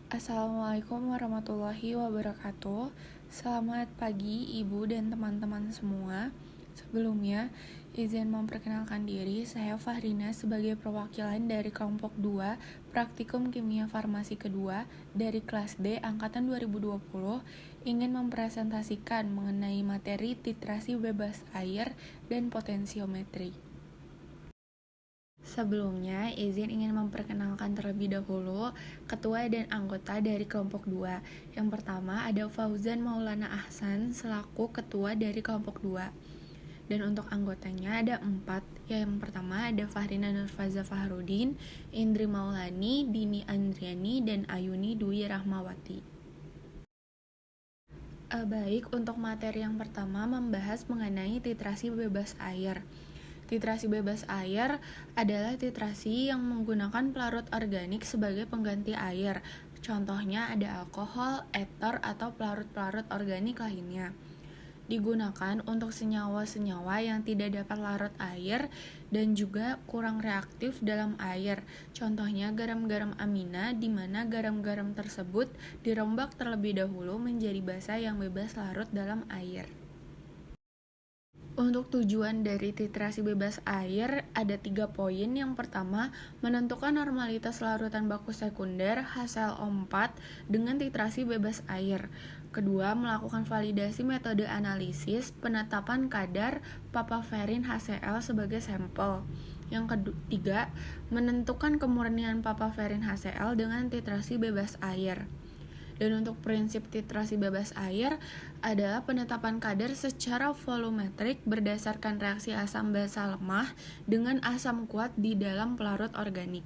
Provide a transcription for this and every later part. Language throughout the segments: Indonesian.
Assalamualaikum warahmatullahi wabarakatuh. Selamat pagi Ibu dan teman-teman semua. Sebelumnya, izin memperkenalkan diri, saya Fahrina sebagai perwakilan dari kelompok 2 Praktikum Kimia Farmasi kedua dari kelas D angkatan 2020 ingin mempresentasikan mengenai materi titrasi bebas air dan potensiometri. Sebelumnya, izin ingin memperkenalkan terlebih dahulu ketua dan anggota dari kelompok 2. Yang pertama ada Fauzan Maulana Ahsan selaku ketua dari kelompok 2. Dan untuk anggotanya ada 4. Yang pertama ada Fahrina Nurfaza Fahrudin, Indri Maulani, Dini Andriani, dan Ayuni Dwi Rahmawati. Baik, untuk materi yang pertama membahas mengenai titrasi bebas air. Titrasi bebas air adalah titrasi yang menggunakan pelarut organik sebagai pengganti air. Contohnya ada alkohol, eter, atau pelarut-pelarut organik lainnya. Digunakan untuk senyawa-senyawa yang tidak dapat larut air dan juga kurang reaktif dalam air. Contohnya garam-garam amina, di mana garam-garam tersebut dirombak terlebih dahulu menjadi basa yang bebas larut dalam air. Untuk tujuan dari titrasi bebas air ada 3 poin. Yang pertama, menentukan normalitas larutan baku sekunder HClO4 dengan titrasi bebas air. Kedua, melakukan validasi metode analisis penetapan kadar papaverin HCl sebagai sampel. Yang ketiga, menentukan kemurnian papaverin HCl dengan titrasi bebas air. Dan untuk prinsip titrasi bebas air adalah penetapan kadar secara volumetrik berdasarkan reaksi asam basa lemah dengan asam kuat di dalam pelarut organik.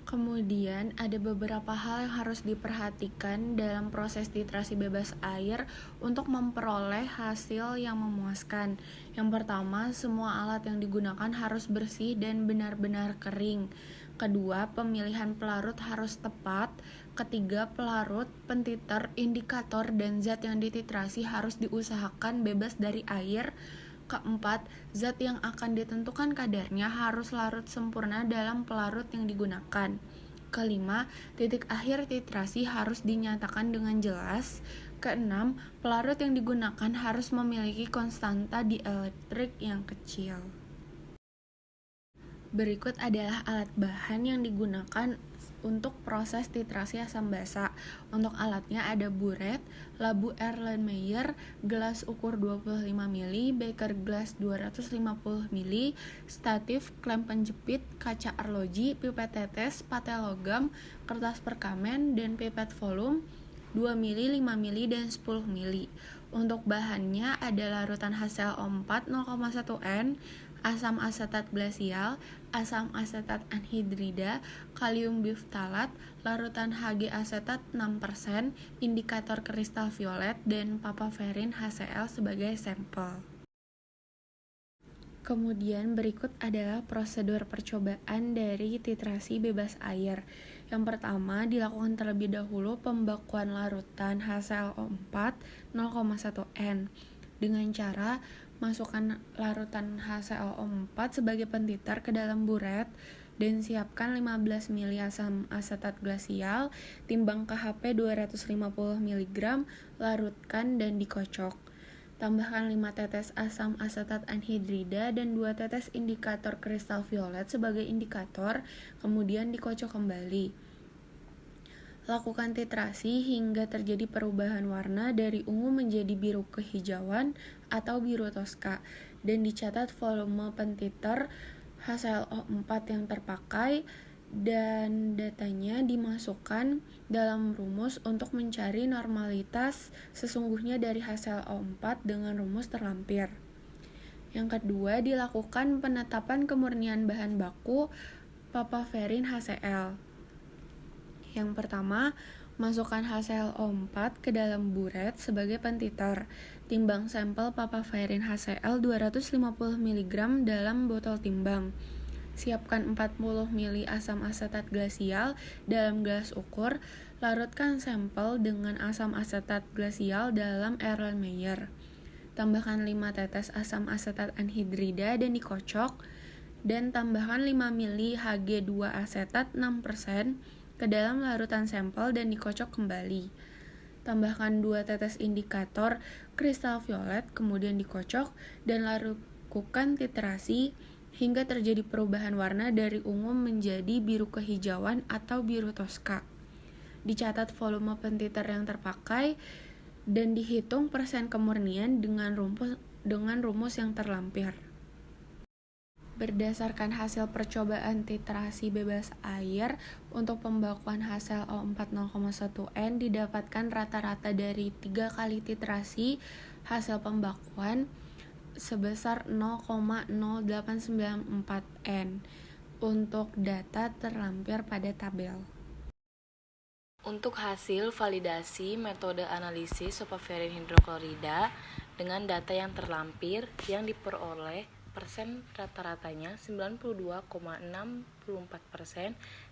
Kemudian ada beberapa hal yang harus diperhatikan dalam proses titrasi bebas air untuk memperoleh hasil yang memuaskan. Yang pertama, semua alat yang digunakan harus bersih dan benar-benar kering. Kedua, pemilihan pelarut harus tepat. Ketiga, pelarut, pentiter, indikator, dan zat yang dititrasi harus diusahakan bebas dari air. Keempat, zat yang akan ditentukan kadarnya harus larut sempurna dalam pelarut yang digunakan. Kelima, titik akhir titrasi harus dinyatakan dengan jelas. Keenam, pelarut yang digunakan harus memiliki konstanta dielektrik yang kecil. Berikut adalah alat bahan yang digunakan untuk proses titrasi asam basa. Untuk alatnya ada buret, labu Erlenmeyer, gelas ukur 25 ml, beker gelas 250 ml, statif, klem penjepit, kaca arloji, pipet tetes, pate logam, kertas perkamen, dan pipet volume 2 ml, 5 ml, dan 10 ml. Untuk bahannya ada larutan HClO4 0,1 N, asam asetat glasial, asam asetat anhidrida, kalium biftalat, larutan Hg asetat 6%, indikator kristal violet, dan papaverin HCl sebagai sampel. Kemudian berikut adalah prosedur percobaan dari titrasi bebas air. Yang pertama, dilakukan terlebih dahulu pembakuan larutan HClO4 0,1 N dengan cara masukkan larutan HClO4 sebagai pentiter ke dalam buret dan siapkan 15 ml asam asetat glasial, timbang KHP 250 mg, larutkan dan dikocok. Tambahkan 5 tetes asam asetat anhidrida dan 2 tetes indikator kristal violet sebagai indikator, kemudian dikocok kembali. Lakukan titrasi hingga terjadi perubahan warna dari ungu menjadi biru kehijauan atau biru toska, dan dicatat volume pentiter HClO4 yang terpakai, dan datanya dimasukkan dalam rumus untuk mencari normalitas sesungguhnya dari HClO4 dengan rumus terlampir. Yang kedua, dilakukan penetapan kemurnian bahan baku papaverin HCl. Yang pertama, masukkan HClO4 ke dalam buret sebagai pentiter. Timbang sampel papaverin HCl 250 mg dalam botol timbang. Siapkan 40 ml asam asetat glasial dalam gelas ukur. Larutkan sampel dengan asam asetat glasial dalam Erlenmeyer. Tambahkan 5 tetes asam asetat anhidrida dan dikocok. Dan tambahkan 5 ml Hg2 asetat 6%, ke dalam larutan sampel dan dikocok kembali. Tambahkan 2 tetes indikator kristal violet, kemudian dikocok dan lakukan titrasi hingga terjadi perubahan warna dari ungu menjadi biru kehijauan atau biru toska. Dicatat volume pentiter yang terpakai dan dihitung persen kemurnian dengan rumus yang terlampir. Berdasarkan hasil percobaan titrasi bebas air untuk pembakuan HClO4 0,1N didapatkan rata-rata dari 3 kali titrasi hasil pembakuan sebesar 0,0894 N untuk data terlampir pada tabel. Untuk hasil validasi metode analisis sopaverin hidroklorida dengan data yang terlampir yang diperoleh persen rata-ratanya 92,64%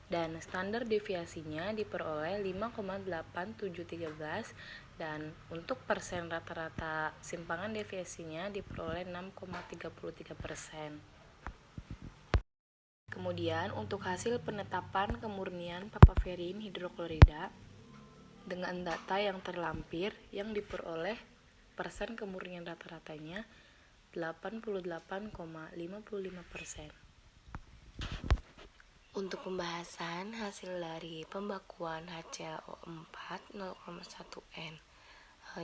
dan standar deviasinya diperoleh 5,8713 dan untuk persen rata-rata simpangan deviasinya diperoleh 6,33%. Kemudian untuk hasil penetapan kemurnian papaverin hidroklorida dengan data yang terlampir yang diperoleh persen kemurnian rata-ratanya 88,55%. Untuk pembahasan hasil dari pembakuan HClO4 0,1N.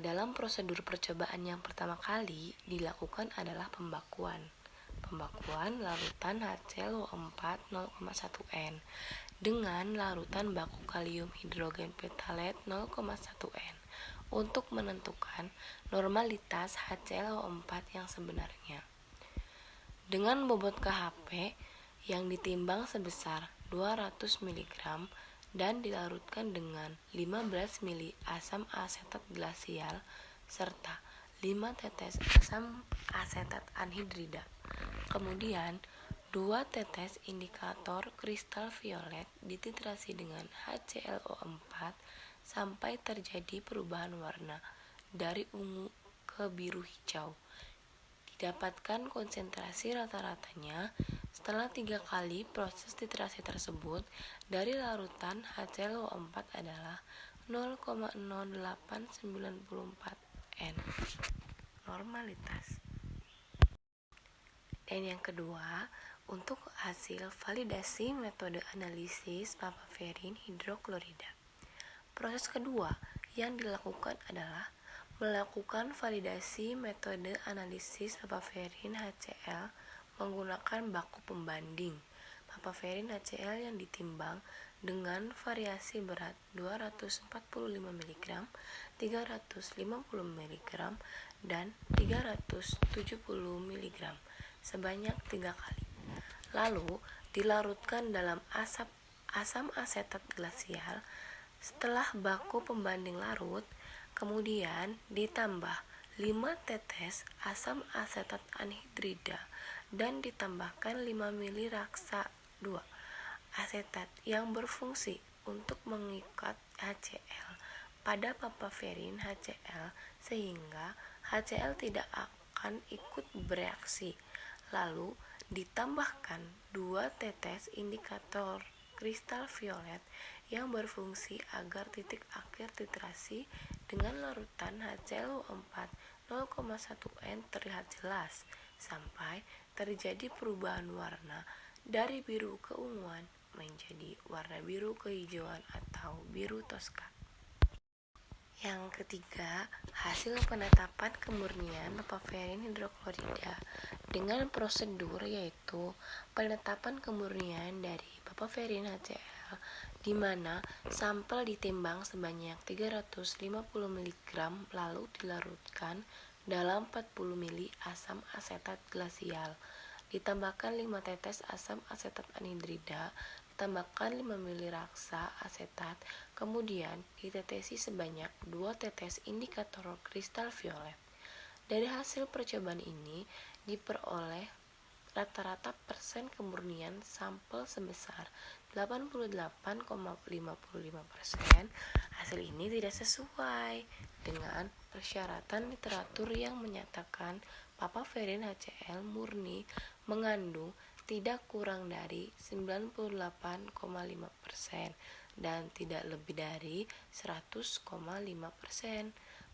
Dalam prosedur percobaan yang pertama kali dilakukan adalah pembakuan larutan HClO4 0,1N dengan larutan baku kalium hidrogen petalet 0,1N untuk menentukan normalitas HClO4 yang sebenarnya. Dengan bobot KHP yang ditimbang sebesar 200 mg dan dilarutkan dengan 15 ml asam asetat glasial serta 5 tetes asam asetat anhidrida. Kemudian 2 tetes indikator kristal violet dititrasi dengan HClO4 sampai terjadi perubahan warna dari ungu ke biru hijau. Didapatkan konsentrasi rata-ratanya setelah 3 kali proses titrasi tersebut dari larutan HClO4 adalah 0,0894 N. Normalitas. Dan yang kedua, untuk hasil validasi metode analisis papaverin hidroklorida. Proses kedua yang dilakukan adalah melakukan validasi metode analisis papaverin HCl menggunakan baku pembanding papaverin HCl yang ditimbang dengan variasi berat 245 mg, 350 mg, dan 370 mg sebanyak 3 kali. Lalu dilarutkan dalam asam asetat glasial. Setelah baku pembanding larut, kemudian ditambah 5 tetes asam asetat anhidrida dan ditambahkan 5 ml raksa 2 asetat yang berfungsi untuk mengikat HCl pada papaverin HCl sehingga HCl tidak akan ikut bereaksi. Lalu ditambahkan 2 tetes indikator kristal violet yang berfungsi agar titik akhir titrasi dengan larutan HClO4 0,1N terlihat jelas sampai terjadi perubahan warna dari biru keunguan menjadi warna biru kehijauan atau biru toska. Yang ketiga, hasil penetapan kemurnian papaverin hidroklorida dengan prosedur yaitu penetapan kemurnian dari papaverin HCl di mana sampel ditimbang sebanyak 350 mg lalu dilarutkan dalam 40 ml asam asetat glasial. Ditambahkan 5 tetes asam asetat anhidrida, tambahkan 5 ml raksa asetat, kemudian ditetesi sebanyak 2 tetes indikator kristal violet. Dari hasil percobaan ini diperoleh rata-rata persen kemurnian sampel sebesar 88,55%. Hasil ini tidak sesuai dengan persyaratan literatur yang menyatakan papaverin HCl murni mengandung tidak kurang dari 98,5% dan tidak lebih dari 100,5%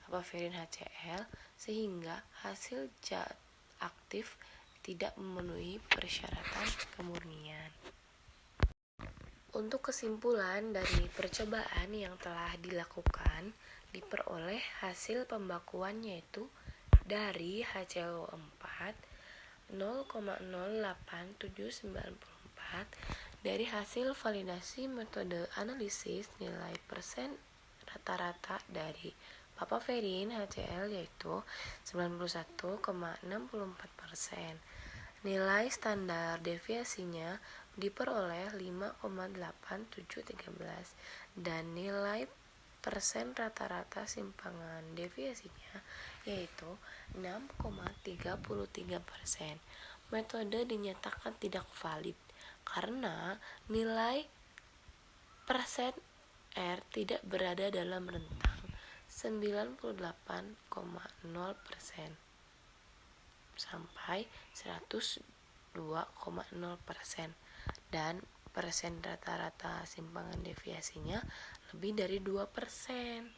papaverin HCl sehingga hasil zat aktif tidak memenuhi persyaratan kemurnian. Untuk kesimpulan dari percobaan yang telah dilakukan, diperoleh hasil pembakuan yaitu dari HClO4 0,08794 dari hasil validasi metode analisis nilai persen rata-rata dari papaverin HCl yaitu 91,64%. Nilai standar deviasinya diperoleh 5,8713 dan nilai persen rata-rata simpangan deviasinya yaitu 6,33%. Metode dinyatakan tidak valid karena nilai persen R tidak berada dalam rentang 98,0% sampai 102,0% dan persen rata-rata simpangan deviasinya lebih dari 2%.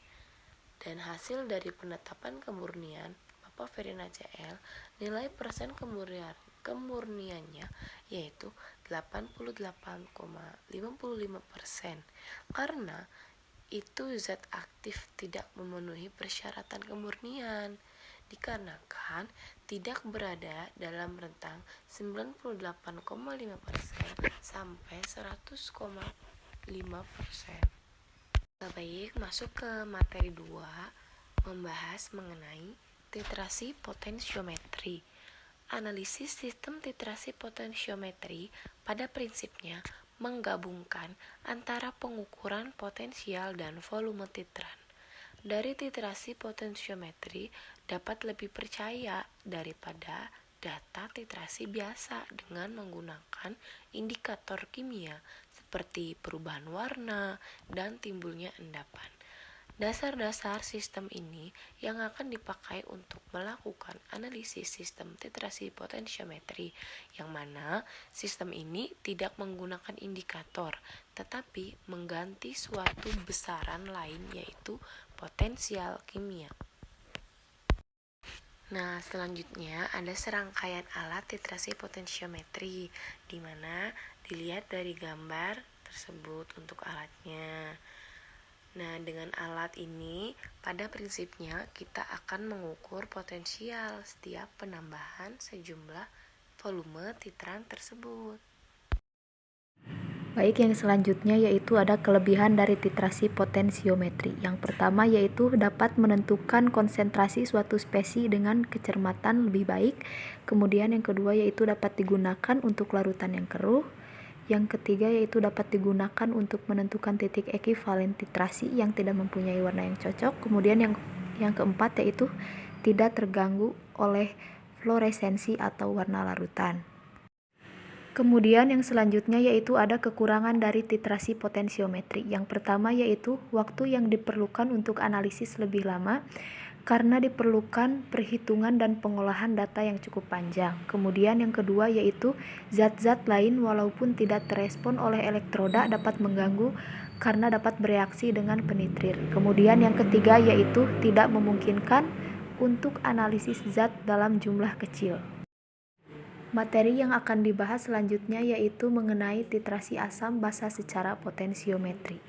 Dan hasil dari penetapan kemurnian papaverin HCl, nilai persen kemurniannya yaitu 88,55%. Karena itu zat aktif tidak memenuhi persyaratan kemurnian dikarenakan tidak berada dalam rentang 98,5% sampai 100,5%. Baik, masuk ke materi 2, membahas mengenai titrasi potensiometri. Analisis sistem titrasi potensiometri pada prinsipnya menggabungkan antara pengukuran potensial dan volume titran. Dari titrasi potensiometri dapat lebih percaya daripada data titrasi biasa dengan menggunakan indikator kimia seperti perubahan warna dan timbulnya endapan. Dasar-dasar sistem ini yang akan dipakai untuk melakukan analisis sistem titrasi potensiometri, yang mana sistem ini tidak menggunakan indikator, tetapi mengganti suatu besaran lain yaitu potensial kimia. Nah, selanjutnya ada serangkaian alat titrasi potensiometri, di mana dilihat dari gambar tersebut untuk alatnya. Nah, dengan alat ini, pada prinsipnya kita akan mengukur potensial setiap penambahan sejumlah volume titran tersebut. Baik, yang selanjutnya yaitu ada kelebihan dari titrasi potensiometri. Yang pertama yaitu dapat menentukan konsentrasi suatu spesies dengan kecermatan lebih baik. Kemudian yang kedua yaitu dapat digunakan untuk larutan yang keruh. Yang ketiga yaitu dapat digunakan untuk menentukan titik ekivalen titrasi yang tidak mempunyai warna yang cocok. Kemudian yang keempat yaitu tidak terganggu oleh fluoresensi atau warna larutan. Kemudian yang selanjutnya yaitu ada kekurangan dari titrasi potensiometri. Yang pertama yaitu waktu yang diperlukan untuk analisis lebih lama karena diperlukan perhitungan dan pengolahan data yang cukup panjang. Kemudian yang kedua yaitu zat-zat lain walaupun tidak terespon oleh elektroda dapat mengganggu karena dapat bereaksi dengan penitrir. Kemudian yang ketiga yaitu tidak memungkinkan untuk analisis zat dalam jumlah kecil. Materi yang akan dibahas selanjutnya yaitu mengenai titrasi asam basa secara potensiometri.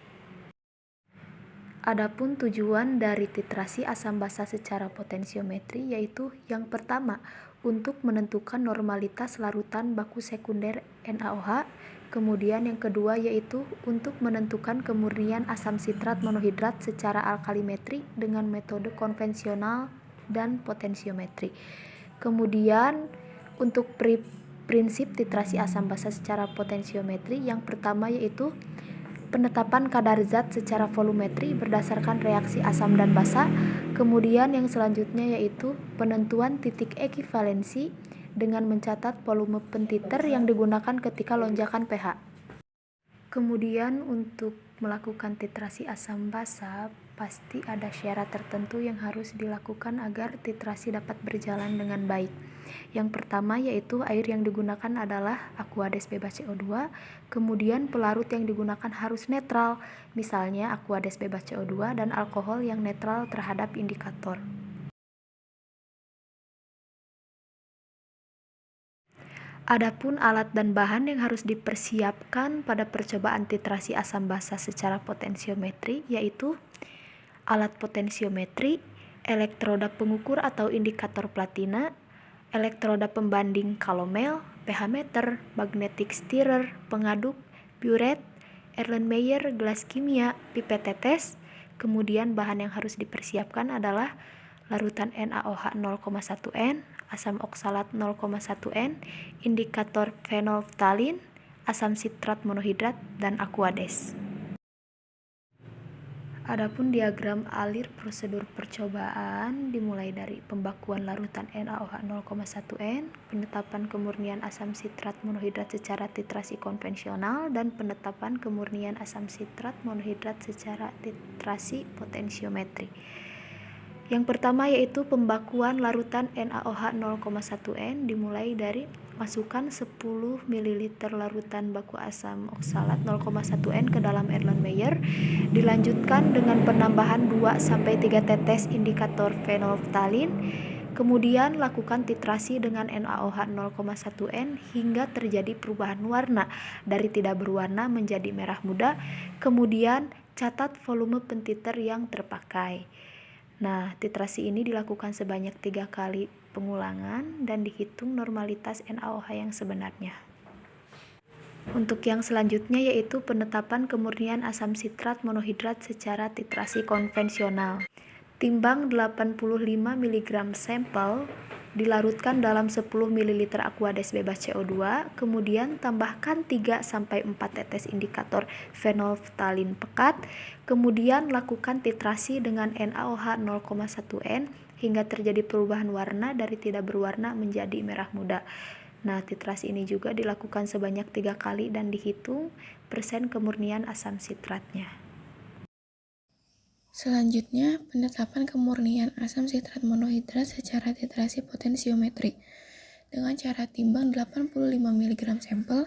Adapun tujuan dari titrasi asam basa secara potensiometri yaitu yang pertama, untuk menentukan normalitas larutan baku sekunder NaOH. Kemudian yang kedua yaitu untuk menentukan kemurnian asam sitrat monohidrat secara alkalimetri dengan metode konvensional dan potensiometri. Kemudian untuk prinsip titrasi asam basa secara potensiometri, yang pertama yaitu penetapan kadar zat secara volumetri berdasarkan reaksi asam dan basa. Kemudian yang selanjutnya yaitu penentuan titik ekivalensi dengan mencatat volume pentiter yang digunakan ketika lonjakan pH. Kemudian untuk melakukan titrasi asam basa, pasti ada syarat tertentu yang harus dilakukan agar titrasi dapat berjalan dengan baik. Yang pertama yaitu air yang digunakan adalah Aquades bebas CO2, kemudian pelarut yang digunakan harus netral, misalnya Aquades bebas CO2 dan alkohol yang netral terhadap indikator. Adapun alat dan bahan yang harus dipersiapkan pada percobaan titrasi asam basa secara potensiometri yaitu alat potensiometri, elektroda pengukur atau indikator platina, elektroda pembanding kalomel, pH meter, magnetic stirrer, pengaduk, burette, Erlenmeyer, gelas kimia, pipet tetes. Kemudian bahan yang harus dipersiapkan adalah larutan NaOH 0,1 N, asam oksalat 0,1 N, indikator fenolftalin, asam sitrat monohidrat, dan Aquades. Adapun diagram alir prosedur percobaan dimulai dari pembakuan larutan NaOH 0,1 N, penetapan kemurnian asam sitrat monohidrat secara titrasi konvensional, dan penetapan kemurnian asam sitrat monohidrat secara titrasi potensiometri. Yang pertama yaitu pembakuan larutan NaOH 0,1 N dimulai dari masukkan 10 ml larutan baku asam oksalat 0,1 N ke dalam Erlenmeyer, dilanjutkan dengan penambahan 2-3 tetes indikator fenolftalin, kemudian lakukan titrasi dengan NaOH 0,1 N hingga terjadi perubahan warna dari tidak berwarna menjadi merah muda, kemudian catat volume pentiter yang terpakai. Nah, titrasi ini dilakukan sebanyak 3 kali pengulangan dan dihitung normalitas NaOH yang sebenarnya. Untuk yang selanjutnya yaitu penetapan kemurnian asam sitrat monohidrat secara titrasi konvensional. Timbang 85 mg sampel, dilarutkan dalam 10 ml Aquades bebas CO2, kemudian tambahkan 3-4 tetes indikator fenolftalin pekat, kemudian lakukan titrasi dengan NaOH 0,1 N hingga terjadi perubahan warna dari tidak berwarna menjadi merah muda. Nah, titrasi ini juga dilakukan sebanyak 3 kali dan dihitung persen kemurnian asam sitratnya. Selanjutnya, penetapan kemurnian asam sitrat monohidrat secara titrasi potensiometri. Dengan cara timbang 85 mg sampel,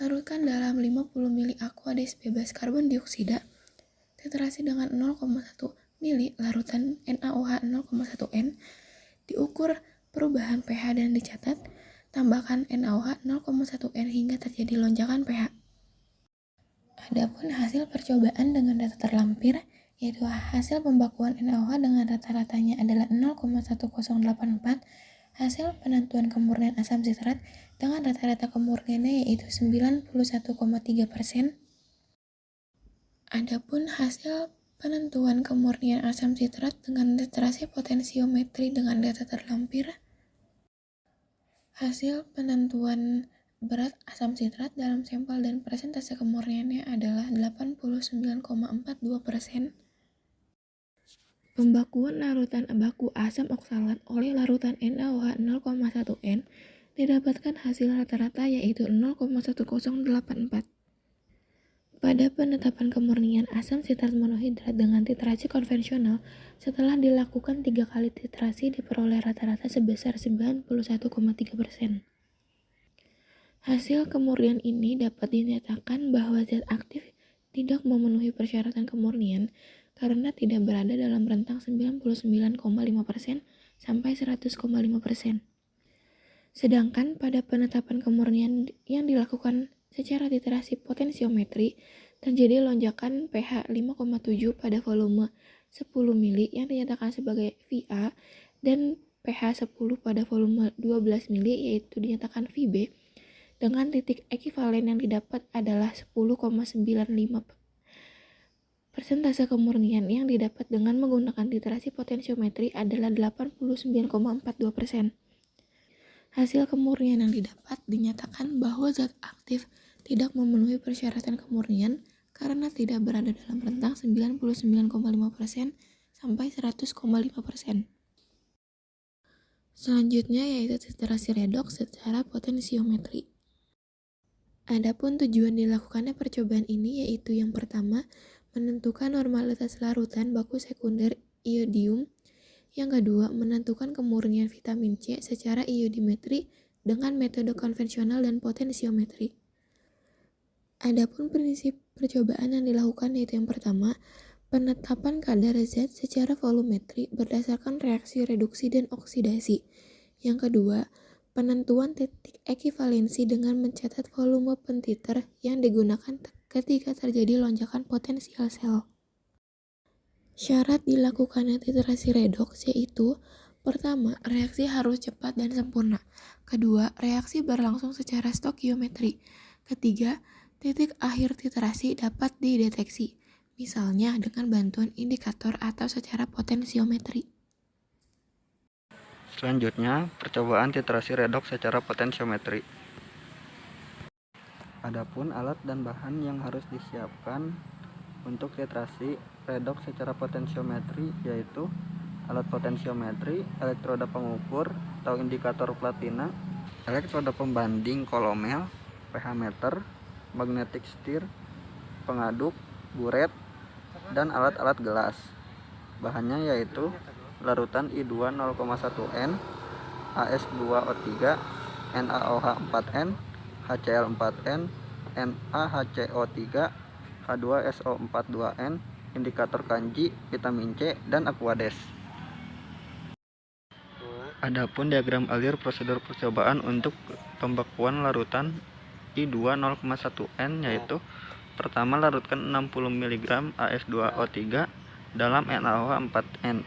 larutkan dalam 50 ml Aquades bebas karbon dioksida, titrasi dengan 0,1 ml larutan NaOH 0,1 N, diukur perubahan pH dan dicatat, tambahkan NaOH 0,1 N hingga terjadi lonjakan pH. Adapun hasil percobaan dengan data terlampir, yaitu hasil pembakuan NaOH dengan rata-ratanya adalah 0,1084, hasil penentuan kemurnian asam sitrat dengan rata-rata kemurniannya yaitu 91,3%. Adapun hasil penentuan kemurnian asam sitrat dengan titrasi potensiometri dengan data terlampir, hasil penentuan berat asam sitrat dalam sampel dan persentase kemurniannya adalah 89,42%. Pembakuan larutan baku asam oksalat oleh larutan NaOH 0,1 N didapatkan hasil rata-rata yaitu 0,1084. Pada penetapan kemurnian asam sitrat monohidrat dengan titrasi konvensional, setelah dilakukan 3 kali titrasi diperoleh rata-rata sebesar 91,3%. Hasil kemurnian ini dapat dinyatakan bahwa zat aktif tidak memenuhi persyaratan kemurnian karena tidak berada dalam rentang 99,5% sampai 100,5%. Sedangkan pada penetapan kemurnian yang dilakukan secara titrasi potensiometri, terjadi lonjakan pH 5,7 pada volume 10 mili yang dinyatakan sebagai VA dan pH 10 pada volume 12 mili yaitu dinyatakan VB, dengan titik ekivalen yang didapat adalah 10,95. Persentase kemurnian yang didapat dengan menggunakan titrasi potensiometri adalah 89,42%. Hasil kemurnian yang didapat dinyatakan bahwa zat aktif tidak memenuhi persyaratan kemurnian karena tidak berada dalam rentang 99,5% sampai 100,5%. Selanjutnya yaitu titrasi redoks secara potensiometri. Adapun tujuan dilakukannya percobaan ini yaitu yang pertama, menentukan normalitas larutan baku sekunder iodium. Yang kedua, menentukan kemurnian vitamin C secara iodimetri dengan metode konvensional dan potensiometri. Adapun prinsip percobaan yang dilakukan yaitu yang pertama, penetapan kadar zat secara volumetri berdasarkan reaksi reduksi dan oksidasi. Yang kedua, penentuan titik ekivalensi dengan mencatat volume pentiter yang digunakan ketika terjadi lonjakan potensial sel. Syarat dilakukannya titrasi redoks yaitu pertama, reaksi harus cepat dan sempurna. Kedua, reaksi berlangsung secara stokiometri. Ketiga, titik akhir titrasi dapat dideteksi, misalnya dengan bantuan indikator atau secara potensiometri. Selanjutnya, percobaan titrasi redoks secara potensiometri. Adapun alat dan bahan yang harus disiapkan untuk titrasi redoks secara potensiometri yaitu alat potensiometri, elektroda pengukur atau indikator platina, elektroda pembanding kolomel, pH meter, magnetic stir, pengaduk, buret, dan alat-alat gelas. Bahannya yaitu larutan I2 0,1N, AS2O3, NaOH 4N, HCl 4N, NaHCO3, H2SO42N, indikator kanji, vitamin C, dan Aquades. Adapun diagram alir prosedur percobaan untuk pembekuan larutan I2 0,1N yaitu pertama, larutkan 60 mg AS2O3 dalam NaOH 4N.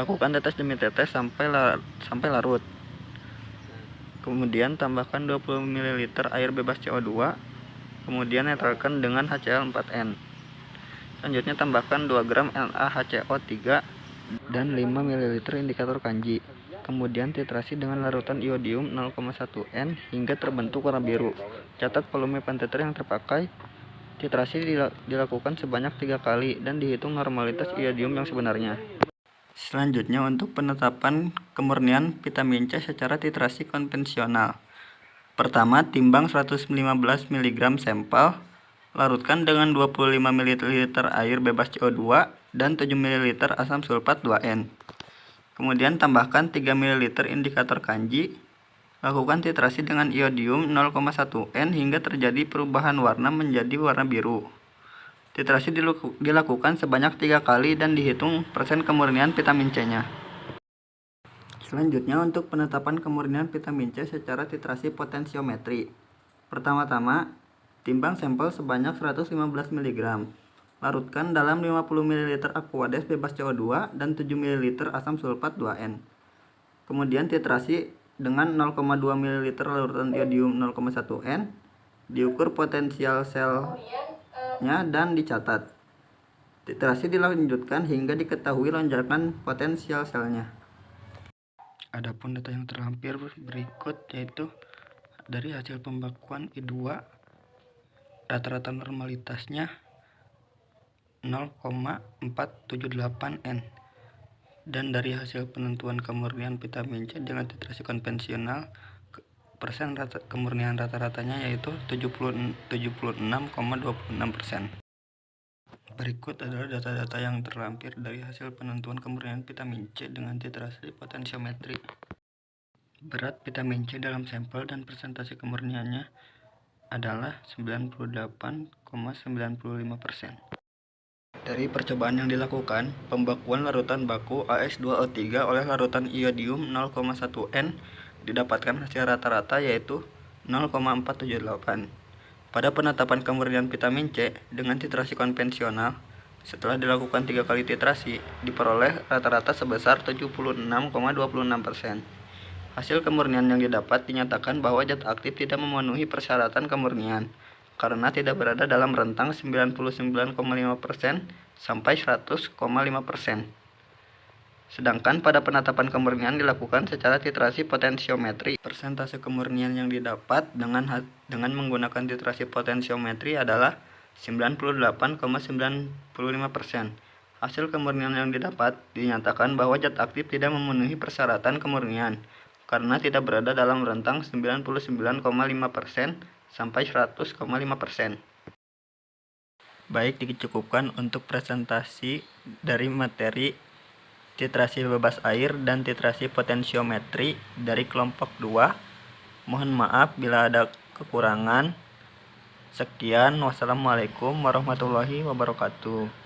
Lakukan tetes demi tetes sampai larut. Kemudian tambahkan 20 ml air bebas CO2. Kemudian netralkan dengan HCl 4N. Selanjutnya tambahkan 2 gram NaHCO3 dan 5 ml indikator kanji. Kemudian titrasi dengan larutan iodium 0,1N hingga terbentuk warna biru. Catat volume pentiter yang terpakai. Titrasi dilakukan sebanyak 3 kali dan dihitung normalitas iodium yang sebenarnya. Selanjutnya untuk penetapan kemurnian vitamin C secara titrasi konvensional. Pertama, timbang 115 mg sampel, larutkan dengan 25 ml air bebas CO2 dan 7 ml asam sulfat 2N. Kemudian tambahkan 3 ml indikator kanji. Lakukan titrasi dengan iodium 0,1N hingga terjadi perubahan warna menjadi warna biru. Titrasi dilakukan sebanyak 3 kali dan dihitung persen kemurnian vitamin C-nya. Selanjutnya untuk penetapan kemurnian vitamin C secara titrasi potensiometri. Pertama-tama, timbang sampel sebanyak 115 mg. Larutkan dalam 50 ml Aquades bebas CO2 dan 7 ml asam sulfat 2N. Kemudian titrasi dengan 0,2 ml larutan iodium 0,1N. Diukur potensial selnya dan dicatat. Titrasi dilanjutkan hingga diketahui lonjakan potensial selnya. Adapun data yang terlampir berikut yaitu dari hasil pembekuan I2 rata-rata normalitasnya 0,478 N dan dari hasil penentuan kemurnian vitamin C dengan titrasi konvensional persen kemurnian rata-ratanya yaitu 76,26%. Berikut adalah data-data yang terlampir dari hasil penentuan kemurnian vitamin C dengan titrasi potensiometri. Berat vitamin C dalam sampel dan persentase kemurniannya adalah 98,95%. Dari percobaan yang dilakukan, pembekuan larutan baku AS2O3 oleh larutan iodium 0,1N didapatkan hasil rata-rata yaitu 0,478. Pada penetapan kemurnian vitamin C dengan titrasi konvensional, setelah dilakukan 3 kali titrasi, diperoleh rata-rata sebesar 76,26%. Hasil kemurnian yang didapat dinyatakan bahwa zat aktif tidak memenuhi persyaratan kemurnian, karena tidak berada dalam rentang 99,5% sampai 100,5%. Sedangkan pada penetapan kemurnian dilakukan secara titrasi potensiometri. Persentase kemurnian yang didapat dengan menggunakan titrasi potensiometri adalah 98,95%. Hasil kemurnian yang didapat dinyatakan bahwa zat aktif tidak memenuhi persyaratan kemurnian karena tidak berada dalam rentang 99,5% sampai 100,5%. Baik, dicukupkan untuk presentasi dari materi titrasi bebas air dan titrasi potensiometri dari kelompok 2. Mohon maaf bila ada kekurangan. Sekian, wassalamualaikum warahmatullahi wabarakatuh.